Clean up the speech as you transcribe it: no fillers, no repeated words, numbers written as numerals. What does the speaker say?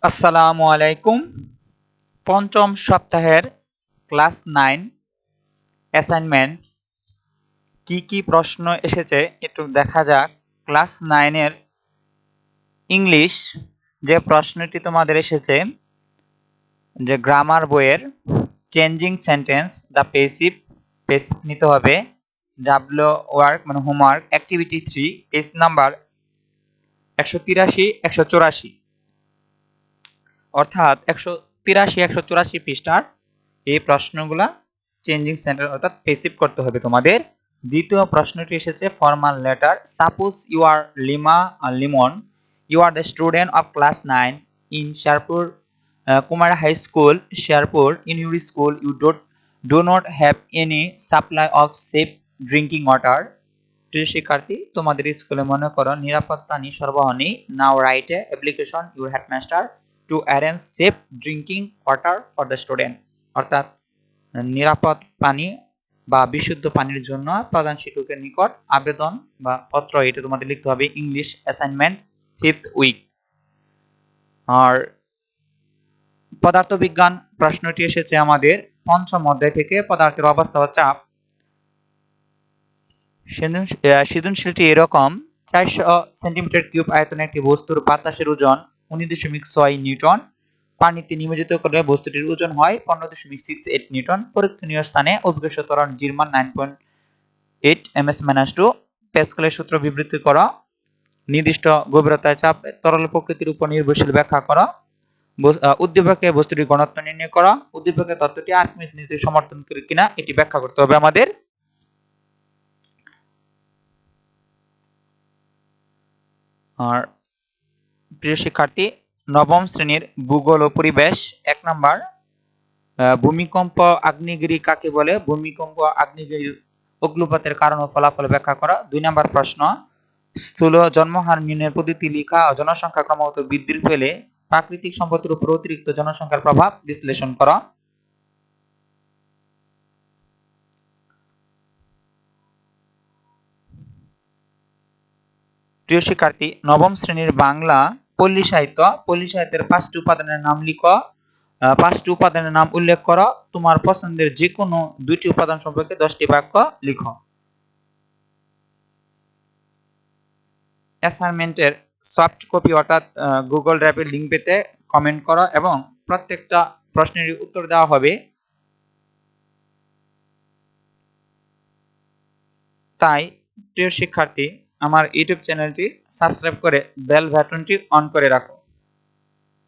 আসসালামু আলাইকুম। পঞ্চম সপ্তাহের ক্লাস 9 অ্যাসাইনমেন্ট কি কি প্রশ্ন এসেছে একটু দেখা যাক। ক্লাস 9 এর ইংলিশ যে প্রশ্নটি তোমাদের এসেছে, যে গ্রামার বইয়ের চেঞ্জিং সেন্টেন্স দ্য পেসিভ নিতে হবে। ডাব্লিউ ওয়ার্ক মানে হোমওয়ার্ক অ্যাক্টিভিটি 3 পেজ নাম্বার 183 184, অর্থাৎ 183 184 পৃষ্ঠার এই প্রশ্নগুলা চেঞ্জিং সেন্টেন্স অর্থাৎ পেসিভ করতে হবে তোমাদের। দ্বিতীয় প্রশ্নটি এসেছে formal letter. Suppose you are Lima আর Limon, you are the student of class 9 in Sherpur Kumar high school Sherpur. In your school you do not have any supply of safe drinking water. প্রিয় শিক্ষার্থী, তোমাদের স্কুলে মনে করো নিরাপদ পানি সরবরাহ নেই। Now write a application your headmaster to arrange safe drinking water for the student. অর্থাৎ নিরাপদ পানি বা বিশুদ্ধ পানির জন্য প্রধান শিক্ষকের নিকট আবেদন বা পত্র, এটা তোমাদের লিখতে হবে। English assignment 5th week. আর পদার্থবিজ্ঞান প্রশ্নটি এসেছে আমাদের পঞ্চম অধ্যায় থেকে, পদার্থের অবস্থা ও চাপ। সৃজনশীলটি এরকম: 400 সেন্টিমিটার কিউব আয়তনের একটি বস্তুর বাতাসের ওজন 19.6 নিউটন। পানিতে নিমজ্জিত করলে বস্তুটির ওজন হয় 15.68 নিউটন। পরীক্ষণীয় স্থানে অভিকর্ষ ত্বরণ জির মান 9.8 ms-2। প্যাসকেলের সূত্র বিবৃতি করো। নির্দিষ্ট গভীরতায় চাপ তরল প্রকৃতির উপর নির্ভরশীল ব্যাখ্যা করো। উদ্দীপকে বস্তুটির ঘনত্ব নির্ণয় করো। উদ্দীপকের তত্ত্বটি আর্কিমিডিস নীতি সমর্থন করে কিনা এটি ব্যাখ্যা করতে হবে আমাদের। আর প্রিয় শিক্ষার্থী, নবম শ্রেণীর ভূগোল ও পরিবেশ 1 নম্বর, ভূমিকম্প আগ্নেয়গিরি কাকে বলে? ভূমিকম্প আগ্নেয়গিরির অগ্নুৎপাতের কারণ ও ফলাফল ব্যাখ্যা করা। 2 নম্বর প্রশ্ন, স্থূল জন্মহার নির্ণয়ের পদ্ধতি লিখা ও জনসংখ্যা ক্রমাগত বৃদ্ধির ফলে প্রাকৃতিক সম্পদের উপর অতিরিক্ত জনসংখ্যার প্রভাব বিশ্লেষণ করা। প্রিয় শিক্ষার্থী, নবম শ্রেণীর বাংলা পল্লী সাহিত্যের 5টি উপাদানের নাম লিখো। 5টি উপাদানের নাম উল্লেখ করো। তোমার পছন্দের যে কোনো 2টি উপাদান সম্পর্কে 10টি বাক্য লিখো। অ্যাসাইনমেন্টের সফট কপি অর্থাৎ গুগল ড্রাইভের লিংক পেতে কমেন্ট করো এবং প্রত্যেকটা প্রশ্নের উত্তর দেওয়া হবে। তাই প্রিয় শিক্ষার্থী, আমার ইউটিউব চ্যানেলটি সাবস্ক্রাইব করে বেল বাটনটি অন করে রাখো।